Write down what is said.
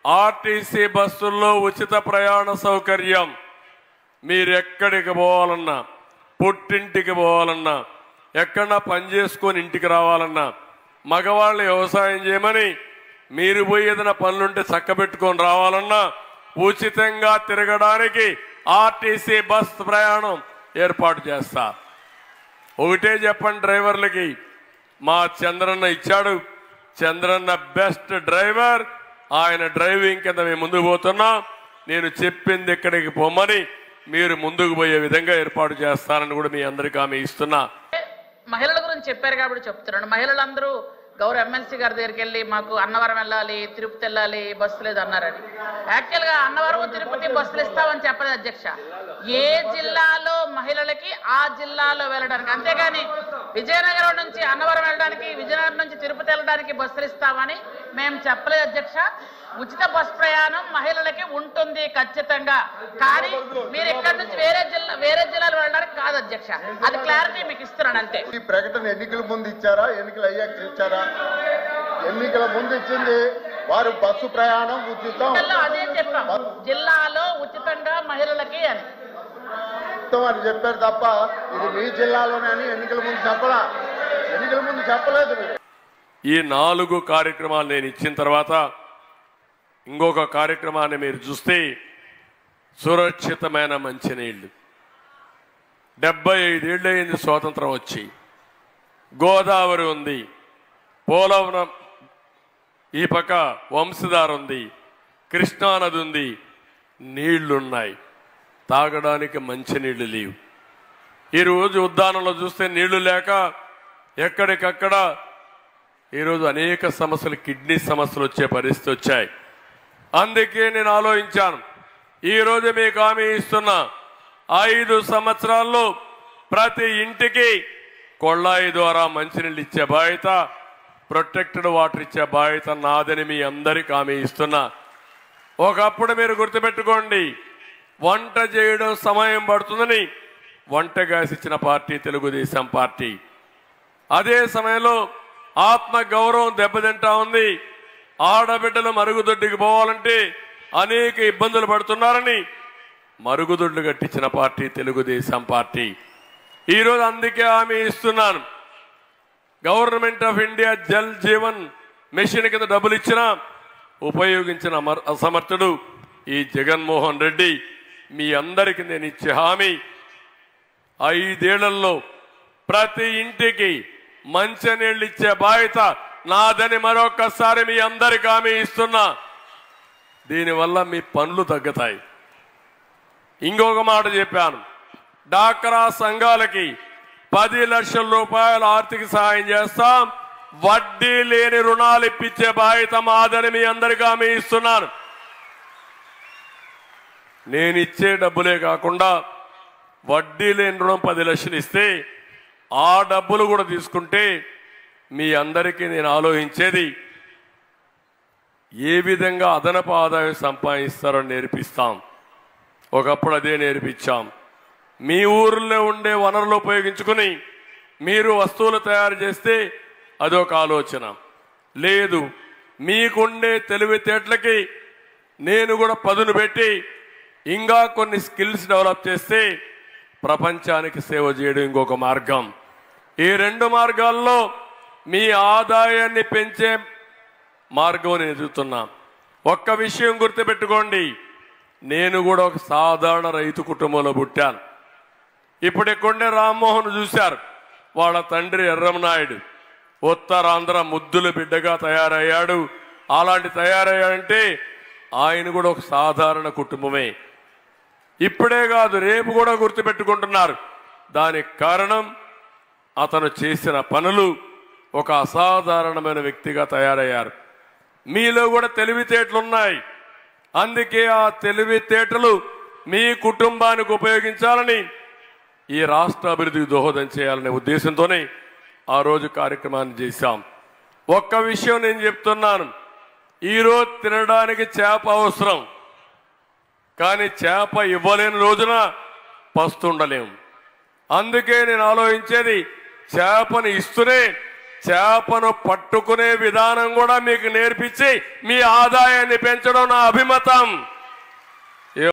RTC బస్సుల్లో ఉచిత ప్రయాణ సౌకర్యం. మీరెక్కడికి పోవాలన్నా, పుట్టింటికి పోవాలన్నా, ఎక్కడన్నా పని చేసుకొని ఇంటికి రావాలన్నా, మగవాళ్ళు వ్యవసాయం చేయమని మీరు పోయి ఏదైనా పనులుంటే చక్కబెట్టుకొని రావాలన్నా ఉచితంగా తిరగడానికి ఆర్టీసీ బస్ ప్రయాణం ఏర్పాటు చేస్తా. ఒకటే చెప్పండి డ్రైవర్లకి, మా చంద్రన్న ఇచ్చాడు, చంద్రన్న బెస్ట్ డ్రైవర్, ఆయన డ్రైవింగ్ కింద మేము ముందుకు పోతున్నాం. నేను చెప్పింది ఎక్కడికి పోమని మీరు ముందుకు పోయే విధంగా ఏర్పాటు చేస్తానని కూడా మీ అందరికీ హామీ ఇస్తున్నా. మహిళల గురించి చెప్పారు కాబట్టి చెప్తున్నాను. మహిళలందరూ గౌరవ ఎమ్మెల్సీ గారి దగ్గరికి వెళ్ళి మాకు అన్నవరం వెళ్ళాలి, తిరుపతి వెళ్ళాలి, బస్సు లేదు అన్నారని. యాక్చువల్గా అన్నవరం తిరుపతి బస్సులు ఇస్తామని చెప్పలేదు అధ్యక్ష. ఏ జిల్లాలో మహిళలకి ఆ జిల్లాలో వెళ్ళడానికి, అంతేగాని విజయనగరం నుంచి అన్నవరం వెళ్ళడానికి, విజయనగరం నుంచి తిరుపతి వెళ్ళడానికి బస్సులు ఇస్తామని మేము చెప్పలేదు అధ్యక్ష. ఉచిత బస్ ప్రయాణం మహిళలకి ఉంటుంది ఖచ్చితంగా. కానీ మీరు ఇక్కడ నుంచి వేరే జిల్లాలో వెళ్ళడానికి కాదు అధ్యక్ష. అది క్లారిటీ మీకు ఇస్తున్నాను అంతే. ఈ ప్రకటన ఎన్నికల ముందు ఇచ్చారా, ఎన్నికలు అయ్యాక ఇచ్చారా? ఎన్నికల ముందు ఇచ్చింది వారు బస్సు ప్రయాణం ఉచితం, అదే చెప్పాం, జిల్లాలో ఉచితంగా మహిళలకి అని అని చెప్పారు తప్ప ఇది మీ జిల్లాలోనే అని ఎన్నికల ముందు చెప్పలా. ఎన్నికల ముందు చెప్పలేదు. ఈ 4 కార్యక్రమాలు నేను ఇచ్చిన తర్వాత ఇంకొక కార్యక్రమాన్ని మీరు చూస్తే సురక్షితమైన మంచినీళ్లు. 75 ఏళ్ళు అయింది స్వాతంత్రం వచ్చి. గోదావరి ఉంది, పోలవరం ఈ పక్క వంశధార ఉంది, కృష్ణానది ఉంది, నీళ్లున్నాయి. తాగడానికి మంచినీళ్లు లేవు. ఈరోజు ఉద్దానంలో చూస్తే నీళ్లు లేక ఎక్కడికక్కడ ఈరోజు అనేక సమస్యలు, కిడ్నీ సమస్యలు వచ్చే పరిస్థితి వచ్చాయి. అందుకే నేను ఆలోచించాను, ఈరోజు మీకు హామీ ఇస్తున్నా, 5 సంవత్సరాల్లో ప్రతి ఇంటికి కొళ్ళాయి ద్వారా మంచినీళ్ళు ఇచ్చే బాధ్యత, ప్రొటెక్టెడ్ వాటర్ ఇచ్చే బాధ్యత నాదని మీ అందరికీ హామీ ఇస్తున్నా. ఒకప్పుడు మీరు గుర్తుపెట్టుకోండి, వంట చేయడం సమయం పడుతుందని వంట గ్యాస్ ఇచ్చిన పార్టీ తెలుగుదేశం పార్టీ. అదే సమయంలో ఆత్మ గౌరవం దెబ్బతింటా ఉంది. ఆడబిడ్డలు మరుగుదొడ్డికి పోవాలంటే అనేక ఇబ్బందులు పడుతున్నారని మరుగుదొడ్లు కట్టించిన పార్టీ తెలుగుదేశం పార్టీ. ఈరోజు అందుకే హామీ ఇస్తున్నాను, government of India Jal Jeevan mission కింద డబ్బులు ఇచ్చినా ఉపయోగించిన అసమర్థుడు ఈ జగన్మోహన్ రెడ్డి. మీ అందరికీ నేను ఇచ్చే హామీ, 5 ఏళ్లలో ప్రతి ఇంటికి మంచినీళ్ళు ఇచ్చే బాధ్యత నాదని మరొకసారి మీ అందరికీ హామీ ఇస్తున్నా. దీనివల్ల మీ పనులు తగ్గుతాయి. ఇంకొక మాట చెప్పాను, డాక్రా సంఘాలకి 10 లక్షల రూపాయల ఆర్థిక సహాయం చేస్తాం, వడ్డీ లేని రుణాలు ఇప్పించే బాధ్యత మాదని మీ అందరికీ హామీ ఇస్తున్నాను. నేను ఇచ్చే డబ్బులే కాకుండా వడ్డీ లేని రుణం 10 లక్షలు ఇస్తే ఆ డబ్బులు కూడా తీసుకుంటే మీ అందరికీ నేను ఆలోచించేది, ఏ విధంగా అదనపు ఆదాయం సంపాదిస్తారో నేర్పిస్తాం. ఒకప్పుడు అదే నేర్పించాం. మీ ఊర్లో ఉండే వనరులు ఉపయోగించుకుని మీరు వస్తువులు తయారు చేస్తే అదొక ఆలోచన. లేదు, మీకుండే తెలివితేటలకి నేను కూడా పదును పెట్టి ఇంకా కొన్ని స్కిల్స్ డెవలప్ చేస్తే ప్రపంచానికి సేవ చేయడం ఇంకొక మార్గం. ఈ 2 మార్గాల్లో మీ ఆదాయాన్ని పెంచే మార్గం నేను ఎదుగుతున్నా. ఒక్క విషయం గుర్తుపెట్టుకోండి, నేను కూడా ఒక సాధారణ రైతు కుటుంబంలో పుట్టాను. ఇప్పుడు ఇక్కడే రామ్మోహన్ చూశారు, వాళ్ళ తండ్రి ఎర్రంనాయుడు ఉత్తరాంధ్ర ముద్దుల బిడ్డగా తయారయ్యాడు. అలాంటి తయారయ్యాడంటే ఆయన కూడా ఒక సాధారణ కుటుంబమే. ఇప్పుడే కాదు, రేపు కూడా గుర్తుపెట్టుకుంటున్నారు. దానికి కారణం అతను చేసిన పనులు. ఒక అసాధారణమైన వ్యక్తిగా తయారయ్యారు. మీలో కూడా తెలివితేటలున్నాయి. అందుకే ఆ తెలివితేటలు మీ కుటుంబానికి ఉపయోగించాలని, ఈ రాష్ట్ర అభివృద్ధికి దోహదం చేయాలనే ఉద్దేశంతోనే ఆ రోజు కార్యక్రమాన్ని చేశాం. ఒక్క విషయం నేను చెప్తున్నాను, ఈరోజు తినడానికి చేప అవసరం, కానీ చేప ఇవ్వలేని రోజున పస్తుండలేము. అందుకే నేను ఆలోచించేది, చేపని ఇస్తూనే చేపను పట్టుకునే విధానం కూడా మీకు నేర్పించి మీ ఆదాయాన్ని పెంచడం నా అభిమతం.